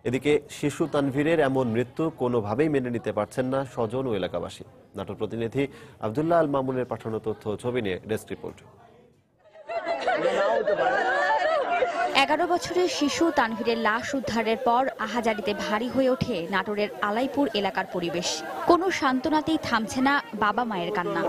এদিকে শিশু তানভীরের এমন মৃত্যু কোনোভাবেই মেনে নিতে পারছেন না স্বজন ও এলাকাবাসী। নাটোর প্রতিনিধি আব্দুল্লাহ আল মামুনের পাঠানো তথ্য ছবি নিয়ে ডেস্ক রিপোর্ট। 11 বছরের শিশু তানভীরের লাশ উদ্ধারের পর আহাজারিতে ভারী হয়ে ওঠে নাটোরের আলাইপুর এলাকার পরিবেশ। কোনো সান্ত্বনাতেই থামছে না বাবা মায়ের কান্না।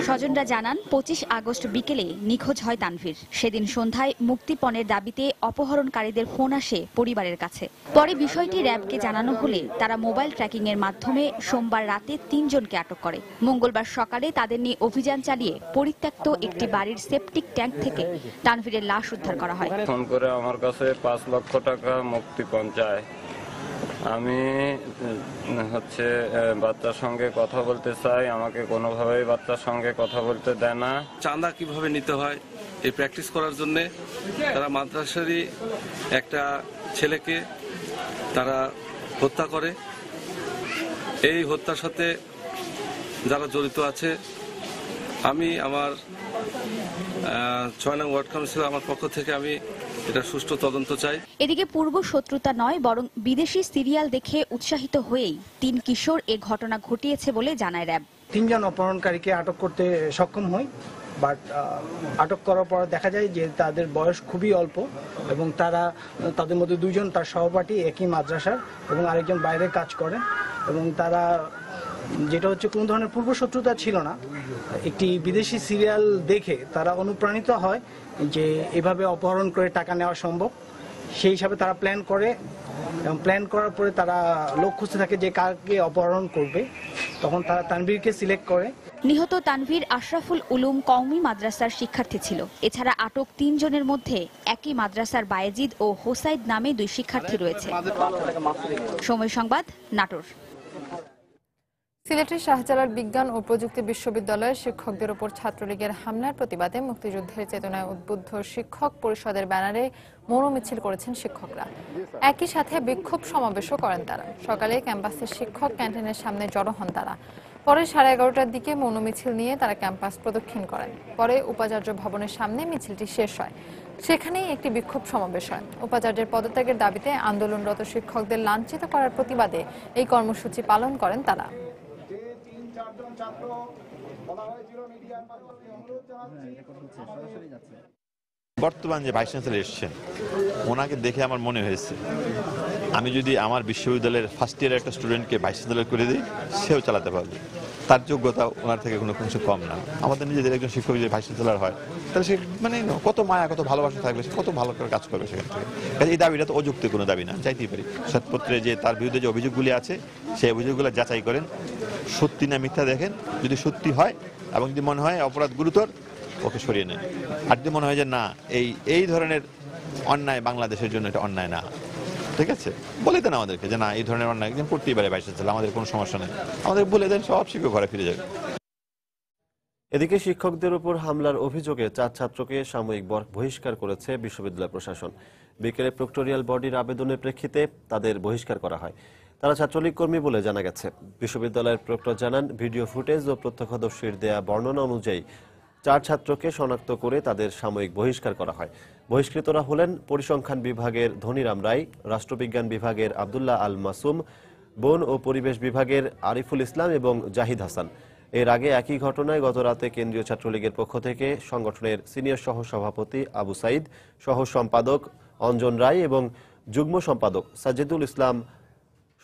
স্বজনরা জানান 25 আগস্ট বিকেলে নিখোঁজ হয় তানভীর। সেদিন সন্ধ্যায় মুক্তিপণের দাবিতে অপহরণকারীদের ফোন আসে পরিবারের কাছে। পরে বিষয়টি র্যাবকে জানানো হলে তারা মোবাইল ট্র্যাকিং এর মাধ্যমে সোমবার রাতে 3 জনকে আটক করে। মঙ্গলবার সকালে তাদের নিয়ে অভিযান চালিয়ে পরিত্যক্ত একটি বাড়ির সেপটিক ট্যাঙ্ক থেকে তানভীরের লাশ উদ্ধার করা হয়। ফোন করে আমার কাছে 5 লক্ষ টাকা মুক্তিপণ চায়। আমি বাচ্চার সঙ্গে কথা বলতে চাই, আমাকে কোনোভাবেই বাচ্চার সঙ্গে কথা বলতে দেয় না। চাঁদা কিভাবে নিতে হয় এই প্র্যাকটিস করার জন্য তারা মাদ্রাসারই একটা ছেলেকে তারা হত্যা করে। এই হত্যার সাথে যারা জড়িত আছে, আমি আমার 6 নং ওয়ার্ড কাউন্সিলর আমার পক্ষ থেকে আমি এটা সুষ্ঠু তদন্ত চাই। এদিকে পূর্ব শত্রুতা নয় বরং বিদেশি সিরিয়াল দেখে উৎসাহিত হয়েই 3 কিশোর এ ঘটনা ঘটিয়েছে বলে জানায় র্যাব। 3 জন অপহরণকারীকে আটক করতে সক্ষম হয়, বাট আটক করার পর দেখা যায় যে তাদের বয়স খুবই অল্প এবং তাদের মধ্যে 2 জন তার সহপাঠী একই মাদ্রাসার এবং আরেকজন বাইরে কাজ করেন এবং তারা যেটা হচ্ছে কোনো ধরনের পূর্ব শত্রুতা ছিল না, একটি বিদেশি সিরিয়াল দেখে তারা অনুপ্রাণিত হয় যে এভাবে অপহরণ করে টাকা নেওয়া সম্ভব। সেই হিসাবে তারা প্ল্যান করে এবং প্ল্যান করার পরে তারা লোক খুঁজতে থাকে যে কাকে অপহরণ করবে। তখন তারা তানভীরকে সিলেক্ট করে। নিহত তানভীর আশরাফুল উলুম কওমি মাদ্রাসার শিক্ষার্থী ছিল। এছাড়া আটক 3 জনের মধ্যে একই মাদ্রাসার বায়েজিদ ও হোসাইদ নামে 2 শিক্ষার্থী রয়েছে। সময় সংবাদ, নাটোর। সিলেটের শাহজালাল বিজ্ঞান ও প্রযুক্তি বিশ্ববিদ্যালয়ের শিক্ষকদের উপর ছাত্রলীগের হামলার প্রতিবাদে মুক্তিযুদ্ধের চেতনায় উদ্বুদ্ধ শিক্ষক পরিষদের ব্যানারে মৌন মিছিল করেছেন শিক্ষকরা। একই সাথে বিক্ষোভ সমাবেশও করেন তারা। সকালে ক্যাম্পাসের শিক্ষক ক্যান্টিনের সামনে জড়ো হন তারা। পরে 11:30টার দিকে মৌন মিছিল নিয়ে তারা ক্যাম্পাস প্রদক্ষিণ করেন। পরে উপাচার্য ভবনের সামনে মিছিলটি শেষ হয়। সেখানেই একটি বিক্ষোভ সমাবেশ হয়। উপাচার্যের পদত্যাগের দাবিতে আন্দোলনরত শিক্ষকদের লাঞ্ছিত করার প্রতিবাদে এই কর্মসূচি পালন করেন তারা। বর্তমান যে ভাইস চ্যান্সেলর এসেছেন, ওনাকে দেখে আমার মনে হয়েছে আমি যদি আমার বিশ্ববিদ্যালয়ের ফার্স্ট ইয়ারের একটা স্টুডেন্টকে ভাইস চ্যান্সেলর করে দিই, সেও চালাতে পারবে। তার যোগ্যতা ওনার থেকে কোনো কম না। আমাদের নিজেদের একজন শিক্ষক যদি ভাইস চ্যান্সেলর হয়, তাহলে সে কত মায়া, কত ভালোবাসা থাকবে, সে কত ভালো করে কাজ করবে সেখান থেকে। এই দাবিটা তো অযৌক্তিক কোনো দাবি না, চাইতেই পারি। শ্বেতপত্রে যে তার বিরুদ্ধে যে অভিযোগগুলি আছে, সেই অভিযোগগুলো যাচাই করেন, সত্যি না মিথ্যা দেখেন। যদি সত্যি হয় এবং যদি মনে হয় অপরাধ গুরুতর, ওকে সরিয়ে নেন। আর যদি মনে হয় যে না, এই ধরনের অন্যায় বাংলাদেশের জন্য এটা অন্যায় না, ঠিক আছে, বলে দেন আমাদেরকে যে না, এই ধরনের অন্যায় একদিন করতেই পারে ভাইস চ্যান্সেলর, আমাদের কোনো সমস্যা নেই, আমাদের বলে দেন, সব শিক্ষক ঘরে ফিরে যাবে। এদিকে শিক্ষকদের উপর হামলার অভিযোগে 4 ছাত্রকে সাময়িক বহিষ্কার করেছে বিশ্ববিদ্যালয় প্রশাসন। বিকেলে প্রক্টোরিয়াল বডির আবেদনের প্রেক্ষিতে তাদের বহিষ্কার করা হয়। তারা ছাত্রলীগ কর্মী বলে জানা গেছে। বিশ্ববিদ্যালয়ের প্রক্টর জানান, ভিডিও ফুটেজ ও প্রত্যক্ষদর্শীর দেয়া বর্ণনা অনুযায়ী 4 ছাত্রকে শনাক্ত করে তাদের সাময়িক বহিষ্কার করা হয়। বহিষ্কৃতরা হলেন পরিসংখ্যান বিভাগের ধনীরাম রায়, রাষ্ট্রবিজ্ঞান বিভাগের আব্দুল্লাহ আল মাসুম, বন ও পরিবেশ বিভাগের আরিফুল ইসলাম এবং জাহিদ হাসান। এর আগে একই ঘটনায় গতরাতে কেন্দ্রীয় ছাত্রলীগের পক্ষ থেকে সংগঠনের সিনিয়র সহ সভাপতি আবু সাইদ, সহ সম্পাদক অঞ্জন রায় এবং যুগ্ম সম্পাদক সাজিদুল ইসলাম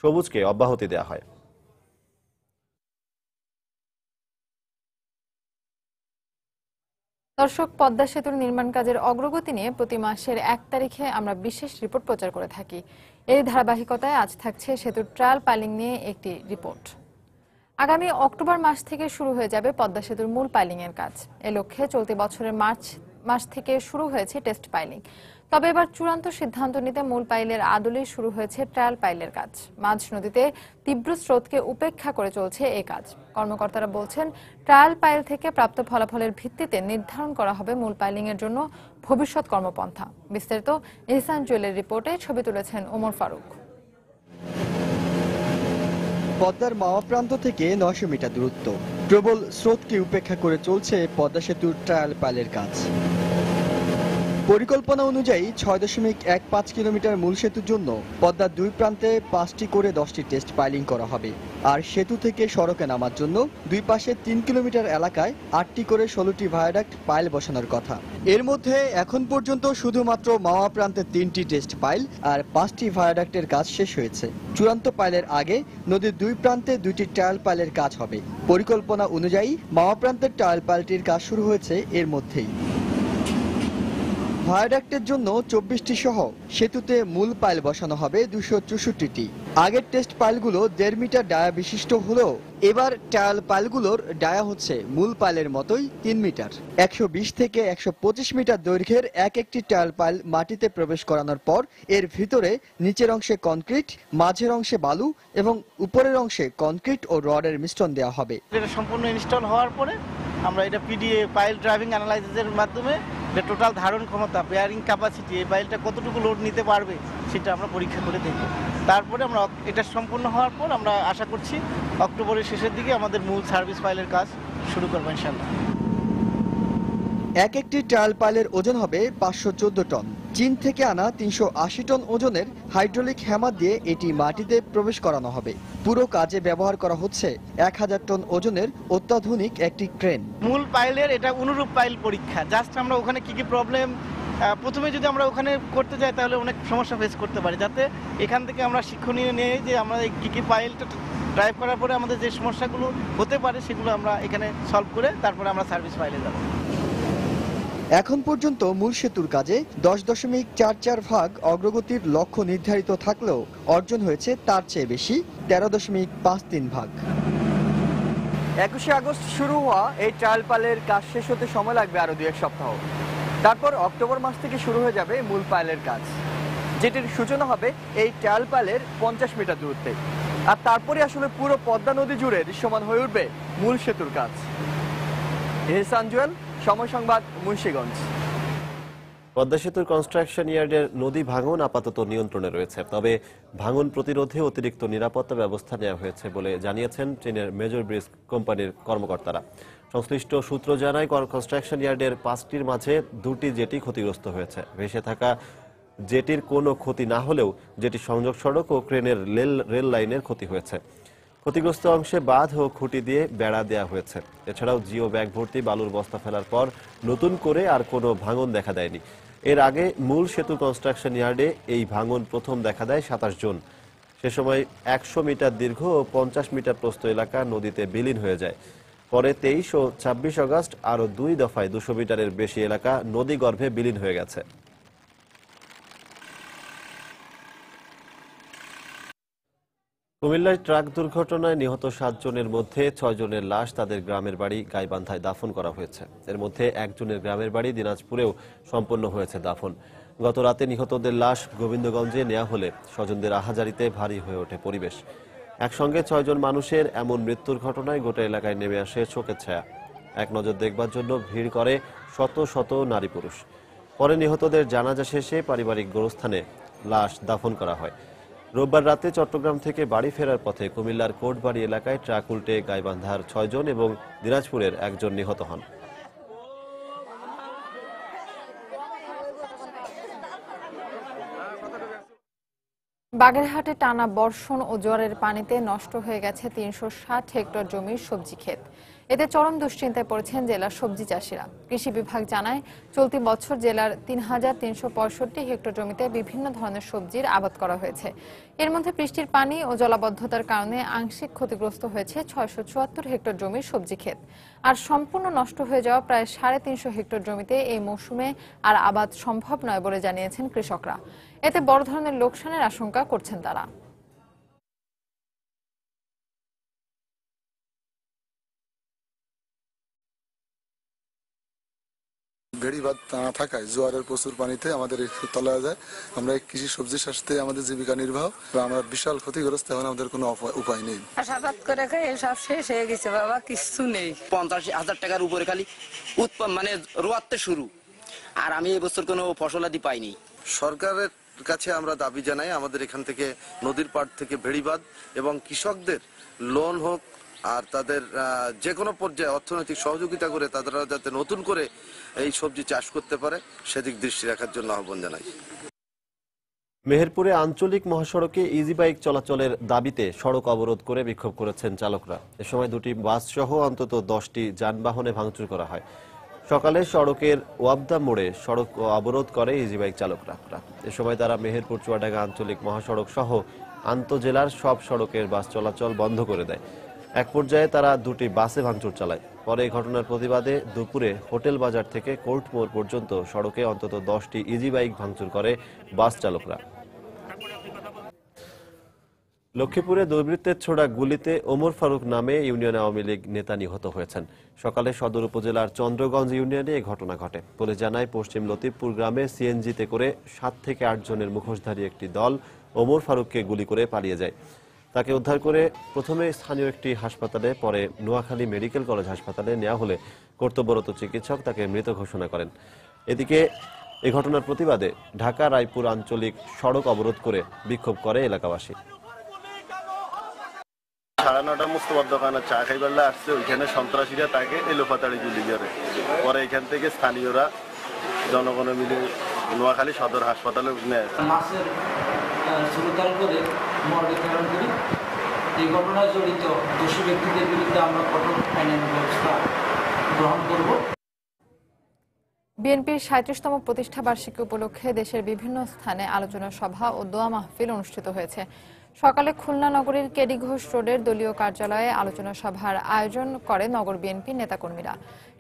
সবুজকে অব্যাহতি দেওয়া হয়। দর্শক, পদ্মা সেতুর নির্মাণ কাজের অগ্রগতি নিয়ে প্রতি মাসের 1 তারিখে আমরা বিশেষ রিপোর্ট প্রচার করে থাকি। এই ধারাবাহিকতায় আজ থাকছে সেতুর ট্রায়াল পাইলিং নিয়ে একটি রিপোর্ট। আগামী অক্টোবর মাস থেকে শুরু হয়ে যাবে পদ্মা সেতুর মূল পাইলিং এর কাজ। এ লক্ষ্যে চলতি বছরের মার্চ মাস থেকে শুরু হয়েছে টেস্ট পাইলিং। তবে এবার চূড়ান্ত সিদ্ধান্ত নিতে মূল পাইলের আদলেই শুরু হয়েছে ট্রায়াল পাইলের কাজ। মাঝ নদীতে তীব্র স্রোতকে উপেক্ষা করে চলছে এই কাজ। কর্মকর্তারা বলছেন, ট্রায়াল পাইল থেকে প্রাপ্ত ফলাফলের ভিত্তিতে নির্ধারণ করা হবে মূল পাইলিং এর জন্য ভবিষ্যৎ কর্মপন্থা। বিস্তারিত এহসান জুয়েলের রিপোর্টে ছবি তুলেছেন ওমর ফারুক। পদ্মার মাওয়া প্রান্ত থেকে 900 মিটার দূরত্ব, প্রবল স্রোতকে উপেক্ষা করে চলছে পদ্মা সেতুর ট্রায়াল পাইলের কাজ। পরিকল্পনা অনুযায়ী 6.15 কিলোমিটার মূল সেতুর জন্য পদ্মার দুই প্রান্তে 5টি করে 10টি টেস্ট পাইলিং করা হবে। আর সেতু থেকে সড়কে নামার জন্য দুই পাশে 3 কিলোমিটার এলাকায় 8টি করে 16টি ভায়াডাক্ট পাইল বসানোর কথা। এর মধ্যে এখন পর্যন্ত শুধুমাত্র মাওয়া প্রান্তে 3টি টেস্ট পাইল আর 5টি ভায়াডাক্টের কাজ শেষ হয়েছে। চূড়ান্ত পাইলের আগে নদীর দুই প্রান্তে 2টি ট্রায়াল পাইলের কাজ হবে। পরিকল্পনা অনুযায়ী মাওয়া প্রান্তের ট্রায়াল পাইলটির কাজ শুরু হয়েছে এর মধ্যেই। ভায়াডাক্টের জন্য 24টি সহ সেতুতে মূল পাইল বসানো হবে 264টি। আগের টেস্ট পাইলগুলো 1.5 মিটার ডায়া বিশিষ্ট হলেও এবার ট্রায়াল পাইলগুলোর ডায়া হচ্ছে মূল পাইলের মতোই 3 মিটার। 120 থেকে 125 মিটার দৈর্ঘ্যের একটি ট্রায়াল পাইল মাটিতে প্রবেশ করানোর পর এর ভিতরে নিচের অংশে কনক্রিট, মাঝের অংশে বালু এবং উপরের অংশে কনক্রিট ও রডের মিশ্রণ দেওয়া হবে। এটা সম্পূর্ণ ইনস্টল হওয়ার পরে আমরা এটা পিডিএ পাইল ড্রাইভিং অ্যানালাইসিসের মাধ্যমে টোটাল ধারণ ক্ষমতা, বেয়ারিং ক্যাপাসিটি, এই পাইলটা কতটুকু লোড নিতে পারবে সেটা আমরা পরীক্ষা করে দেখব। তারপরে আমরা এটা সম্পূর্ণ হওয়ার পর আমরা আশা করছি অক্টোবরের শেষের দিকে আমাদের মূল সার্ভিস পাইলের কাজ শুরু করবো ইনশাআল্লাহ। একটি ট্রায়াল পাইলের ওজন হবে 514 টন। চীন থেকে আনা 380 টন ওজনের হাইড্রোলিক হ্যামার দিয়ে এটি মাটিতে প্রবেশ করানো হবে। পুরো কাজে ব্যবহার করা হচ্ছে 1000 টন ওজনের অত্যাধুনিক একটি ক্রেন। মূল পাইলের এটা অনুরূপ পাইল পরীক্ষা। জাস্ট আমরা ওখানে কি কি প্রবলেম প্রথমে যদি আমরা ওখানে করতে যাই তাহলে অনেক সমস্যা ফেস করতে পারি, যাতে এখান থেকে আমরা শিক্ষণীয় নিয়ে যে আমরা কি কি পাইলটা ড্রাইভ করার পরে আমাদের যে সমস্যাগুলো হতে পারে সেগুলো আমরা এখানে সলভ করে তারপরে আমরা সার্ভিস পাইলে যাব। এখন পর্যন্ত মূল সেতুর কাজে 10.44 ভাগ অগ্রগতির লক্ষ্য নির্ধারিত থাকলেও অর্জন হয়েছে তার চেয়ে বেশি 13.53 ভাগ। 21 আগস্ট শুরু হওয়া এই ট্রায়াল পাইলের কাজ শেষ হতে সময় লাগবে আরো 2-1 সপ্তাহ। তারপর অক্টোবর মাস থেকে শুরু হয়ে যাবে মূল পাইলের কাজ, যেটির সূচনা হবে এই ট্রায়াল পাইলের 50 মিটার দূরত্বে। আর তারপরে আসলে পুরো পদ্মা নদী জুড়ে দৃশ্যমান হয়ে উঠবে মূল সেতুর কাজ। এহসান জুয়েল, সময় সংবাদ, মুন্সিগঞ্জ। পদ্মা সেতুর কনস্ট্রাকশন ইয়ার্ডের নদী ভাঙন আপাতত নিয়ন্ত্রণে রয়েছে, তবে ভাঙন প্রতিরোধে অতিরিক্ত নিরাপত্তা ব্যবস্থা নেওয়া হয়েছে বলে জানিয়েছেন চীনের মেজর ব্রিজ কোম্পানির কর্মকর্তারা। সংশ্লিষ্ট সূত্র জানায়, কনস্ট্রাকশন ইয়ার্ডের 5টির মাঝে 2টি জেটি ক্ষতিগ্রস্ত হয়েছে। ভেসে থাকা জেটির কোনো ক্ষতি না হলেও জেটি সংযোগ সড়ক ও ক্রেনের রেল লাইনের ক্ষতি হয়েছে। ক্ষতিগ্রস্ত অংশে বাঁধ ও খুঁটি দিয়ে বেড়া দেওয়া হয়েছে। এছাড়াও জিও ব্যাগ ভর্তি বালুর বস্তা ফেলার পর নতুন করে আর কোনো ভাঙন দেখা দেয়নি। এর আগে মূল সেতু কনস্ট্রাকশন ইয়ার্ডে এই ভাঙন প্রথম দেখা দেয় 27 জুন। সে সময় 100 মিটার দীর্ঘ ও 50 মিটার প্রস্থ এলাকা নদীতে বিলীন হয়ে যায়। পরে 23 ও 26 আগস্ট আরও 2 দফায় 200 মিটারের বেশি এলাকা নদী গর্ভে বিলীন হয়ে গেছে। কুমিল্লায় ট্রাক দুর্ঘটনায় নিহত 7 জনের মধ্যে 6 জনের লাশ তাদের গ্রামের বাড়ি গাইবান্ধায় দাফন করা হয়েছে। এর মধ্যে একজনের গ্রামের বাড়ি দিনাজপুরেও সম্পন্ন হয়েছে দাফন। গত রাতে নিহতদের লাশ গোবিন্দগঞ্জে নেওয়া হলে স্বজনদের আহাজারিতে ভারী হয়ে ওঠে পরিবেশ। একসঙ্গে 6 জন মানুষের এমন মৃত্যুর ঘটনায় গোটা এলাকায় নেমে আসে শোকের ছায়া। এক নজর দেখবার জন্য ভিড় করে শত শত নারী পুরুষ। পরে নিহতদের জানাজা শেষে পারিবারিক গোরস্থানে লাশ দাফন করা হয়। রোববার রাতে চট্টগ্রাম থেকে বাড়ি ফেরার পথে কুমিল্লার কোটবাড়ি এলাকায় ট্রাক উল্টে গাইবান্ধার 6 জন এবং দিনাজপুরের 1 জন নিহত হন। বাগেরহাটে টানা বর্ষণ ও জোয়ারের পানিতে নষ্ট হয়ে গেছে 360 হেক্টর জমির সবজি ক্ষেত। এতে চরম দুশ্চিন্তায় পড়েছেন জেলার সবজি চাষিরা। কৃষি বিভাগ জানায়, চলতি বছর জেলার 3365 হেক্টর জমিতে বিভিন্ন ধরনের সবজির আবাদ করা হয়েছে। এর মধ্যে বৃষ্টির পানি ও জলাবদ্ধতার কারণে আংশিক ক্ষতিগ্রস্ত হয়েছে 674 হেক্টর জমির সবজি ক্ষেত। আর সম্পূর্ণ নষ্ট হয়ে যাওয়া প্রায় 350 হেক্টর জমিতে এই মৌসুমে আর আবাদ সম্ভব নয় বলে জানিয়েছেন কৃষকরা। এতে বড় ধরনের লোকসানের আশঙ্কা করছেন তারা। ভেড়িবাঁধ না থাকায় জোয়ারের প্রচুর পানিতে আমাদের তলায় যায়। আমরা কৃষি সবজি চাষে আমাদের জীবিকা নির্বাহ, আমরা বিশাল ক্ষতিগ্রস্ত, এখন আমাদের কোনো উপায় নেই। আশাবাদ করে খাই সব শেষ হয়ে গেছে বাবা, কিছু নেই। 50,000 টাকার উপরে খালি মানে রোয়াতে শুরু, আর আমি এবছর কোনো ফসলাদি পাইনি। সরকারের কাছে আমরা দাবি জানাই আমাদের এখান থেকে নদীর পাড় থেকে ভেড়িবাঁধ এবং কৃষকদের লোন হোক, আর তাদের যে কোনো পর্যায়ে অর্থনৈতিক সহযোগিতা করে তারা যাতে নতুন করে এই সবজি চাষ করতে পারে সেদিক দৃষ্টি রাখার জন্য আহ্বান জানাই। মেহেরপুরে আঞ্চলিক মহাসড়কে ইজি বাইক চলাচলের দাবিতে সড়ক অবরোধ করে বিক্ষোভ করেছেন চালকরা। এ সময় দুটি বাস সহ অন্তত 10টি যানবাহনে ভাঙচুর করা হয়। সকালে সড়কের ওয়াবদা মোড়ে সড়ক অবরোধ করে ইজি বাইক চালকরা। এ সময় তারা মেহেরপুর চুয়াডাঙ্গা আঞ্চলিক মহাসড়ক সহ আন্তজেলার সব সড়কের বাস চলাচল বন্ধ করে দেয়। এক পর্যায়ে তারা দুটি বাসে ভাঙচুর চালায়। পরে এই ঘটনার প্রতিবাদে দুপুরে হোটেল বাজার থেকে কোর্ট মোড় পর্যন্ত সড়কে অন্তত 10টি ইজি বাইক ভাঙচুর করে বাস চালকরা। লক্ষ্মীপুরে দুর্বৃত্তের ছোড়া গুলিতে ওমর ফারুক নামে ইউনিয়ন আওয়ামী লীগ নেতা নিহত হয়েছেন। সকালে সদর উপজেলার চন্দ্রগঞ্জ ইউনিয়নে এই ঘটনা ঘটে। পুলিশ জানায় পশ্চিম লতিফপুর গ্রামে সিএনজিতে করে 7 থেকে 8 জনের মুখোশধারী একটি দল ওমর ফারুককে গুলি করে পালিয়ে যায়। তাকে উদ্ধার করে প্রথমে স্থানীয় একটি হাসপাতালে, পরে নোয়াখালী মেডিকেল কলেজ হাসপাতালে নেওয়া হলে কর্তব্যরত চিকিৎসক তাকে মৃত ঘোষণা করেন। এদিকে এই ঘটনার প্রতিবাদে ঢাকা রায়পুর আঞ্চলিক সড়ক অবরোধ করে বিক্ষোভ করে এলাকাবাসী। 9:30 মুস্তফার দোকানে চা খাইবার আসছে, ওইখানে সন্ত্রাসীরা তাকে এলোপাতাড়ি গুলি করে। পরে এখান থেকে স্থানীয়রা জনগণ মিলে নোয়াখালী সদর হাসপাতালে নেয়। এই ঘটনায় জড়িত দোষী ব্যক্তিদের বিরুদ্ধে আমরা কঠোর আইনানুগ ব্যবস্থা গ্রহণ করব। বিএনপির 37তম প্রতিষ্ঠা বার্ষিকী উপলক্ষে দেশের বিভিন্ন স্থানে আলোচনা সভা ও দোয়া মাহফিল অনুষ্ঠিত হয়েছে। সকালে খুলনা নগরীর কেডি ঘোষ রোডের দলীয় কার্যালয়ে আলোচনা সভার আয়োজন করে নগর বিএনপি নেতাকর্মীরা।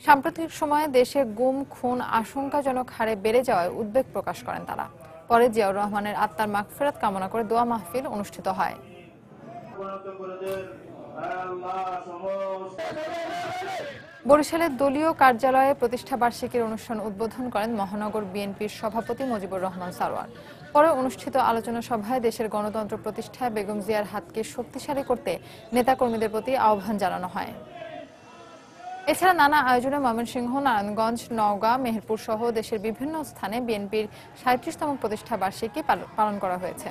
সাম্প্রতিক সময়ে দেশে গুম খুন আশঙ্কাজনক হারে বেড়ে যাওয়ায় উদ্বেগ প্রকাশ করেন তারা। পরে জিয়াউর রহমানের আত্মার মাগফিরাত কামনা করে দোয়া মাহফিল অনুষ্ঠিত হয়। বরিশালের দলীয় কার্যালয়ে প্রতিষ্ঠা বার্ষিকীর অনুষ্ঠান উদ্বোধন করেন মহানগর বিএনপির সভাপতি মুজিবুর রহমান সারোয়ার। পরে অনুষ্ঠিত আলোচনা সভায় দেশের গণতন্ত্র প্রতিষ্ঠায় বেগম জিয়ার হাতকে শক্তিশালী করতে নেতাকর্মীদের প্রতি আহ্বান জানানো হয়। এছাড়া নানা আয়োজনে ময়মনসিংহ, নারায়ণগঞ্জ, নওগাঁ, মেহেরপুর সহ দেশের বিভিন্ন স্থানে বিএনপির 37তম প্রতিষ্ঠা বার্ষিকী পালন করা হয়েছে।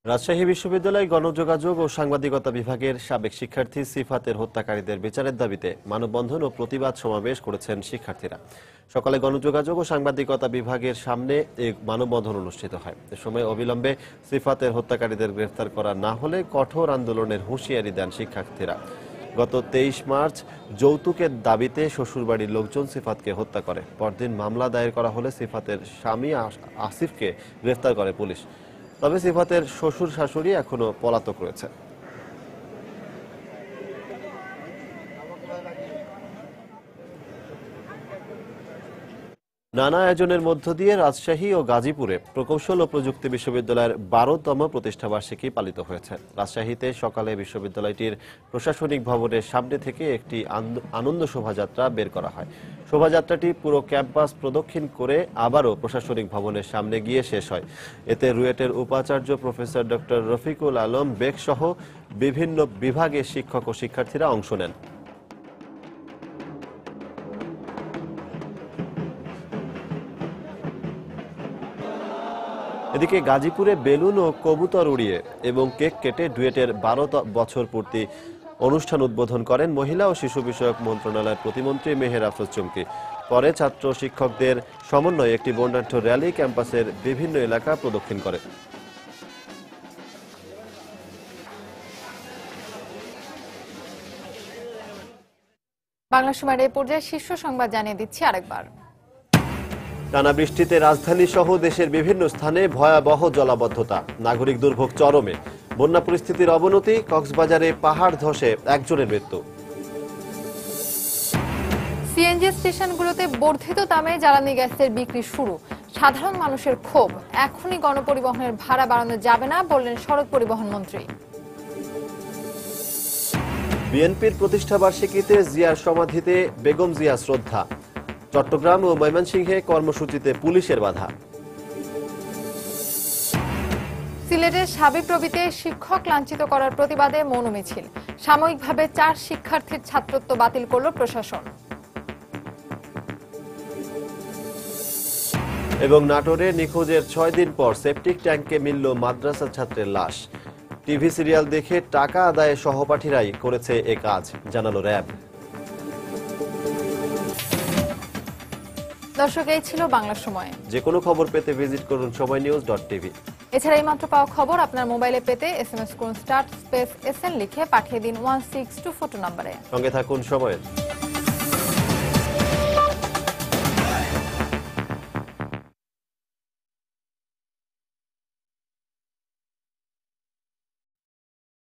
রাজশাহী বিশ্ববিদ্যালয় গণযোগাযোগ ও সাংবাদিকতা বিভাগের সাবেক শিক্ষার্থী সিফাতের হত্যাকারীদের বিচারের দাবিতে মানববন্ধন ও প্রতিবাদ সমাবেশ করেছেন শিক্ষার্থীরা। সকালে গণযোগাযোগ ও সাংবাদিকতা বিভাগের সামনে এই মানববন্ধন অনুষ্ঠিত হয়। এ সময় অবিলম্বে সিফাতের হত্যাকারীদের গ্রেফতার করা না হলে কঠোর আন্দোলনের হুঁশিয়ারি দেন শিক্ষার্থীরা। গত 23 মার্চ যৌতুকের দাবিতে শ্বশুরবাড়ির লোকজন সিফাতকে হত্যা করে। পরদিন মামলা দায়ের করা হলে সিফাতের স্বামী আসিফকে গ্রেফতার করে পুলিশ। তবে সিফাতের শ্বশুর শাশুড়ি এখনো পলাতক রয়েছে। নানা আয়োজনের মধ্য দিয়ে রাজশাহী ও গাজীপুরে প্রকৌশল ও প্রযুক্তি বিশ্ববিদ্যালয়ের 12তম প্রতিষ্ঠা বার্ষিকী পালিত হয়েছে। রাজশাহীতে সকালে বিশ্ববিদ্যালয়টির প্রশাসনিক ভবনের সামনে থেকে একটি আনন্দ শোভাযাত্রা বের করা হয়। শোভাযাত্রাটি পুরো ক্যাম্পাস প্রদক্ষিণ করে আবারও প্রশাসনিক ভবনের সামনে গিয়ে শেষ হয়। এতে রুয়েটের উপাচার্য প্রফেসর ডক্টর রফিকুল আলম বেগ সহ বিভিন্ন বিভাগের শিক্ষক ও শিক্ষার্থীরা অংশ নেন। এদিকে গাজীপুরে বেলুন ও কবুতর উড়িয়ে এবং কেক কেটে ডুয়েটের 12 বছর পূর্তি অনুষ্ঠান উদ্বোধন করেন মহিলা ও শিশু বিষয়ক মন্ত্রণালয়ের প্রতিমন্ত্রী মেহের আফরোজ চুমকি। পরে ছাত্র শিক্ষকদের সমন্বয়ে একটি বর্ণাঢ্য র্যালি ক্যাম্পাসের বিভিন্ন এলাকা প্রদক্ষিণ করে। বাংলা সময়ের এই পর্যায়ে শীর্ষ সংবাদ জানিয়ে দিচ্ছি আরেকবার। টানা বৃষ্টিতে রাজধানী সহ দেশের বিভিন্ন স্থানে ভয়াবহ জলাবদ্ধতা, নাগরিক দুর্ভোগ চরমে। বন্যা পরিস্থিতির অবনতি, কক্সবাজারে পাহাড় ধসে একজনের মৃত্যু। সিএনজি স্টেশনগুলোতে বর্ধিত দামে জ্বালানি গ্যাসের বিক্রি শুরু, সাধারণ মানুষের ক্ষোভ। এখনই গণপরিবহনের ভাড়া বাড়ানো যাবে না বললেন সড়ক পরিবহন মন্ত্রী। বিএনপির প্রতিষ্ঠাবার্ষিকীতে জিয়ার সমাধিতে বেগম জিয়া শ্রদ্ধা। চট্টগ্রাম ও ময়মনসিংহে কর্মসূচিতে পুলিশের বাধা। সিলেটের সাবিপ্রবিতে শিক্ষক লাঞ্ছিত করার প্রতিবাদে মৌন মিছিল। সাময়িকভাবে 4 শিক্ষার্থীর ছাত্রত্ব বাতিল করল প্রশাসন। এবং নাটোরে নিখোঁজের 6 দিন পর সেপটিক ট্যাঙ্কে মিলল মাদ্রাসা ছাত্রের লাশ। টিভি সিরিয়াল দেখে টাকা আদায়ে সহপাঠীরাই করেছে এ কাজ, জানালো র্যাব। দর্শক, এই ছিল বাংলা সময়। যে কোনো খবর পেতে ভিজিট করুন সময়নিউজ.tv। এছাড়া এই মাত্র পাওয়া খবর আপনার মোবাইলে পেতে SMS করুন *SN লিখে পাঠিয়ে দিন 16242 নম্বরে। সঙ্গে থাকুন সময়ের।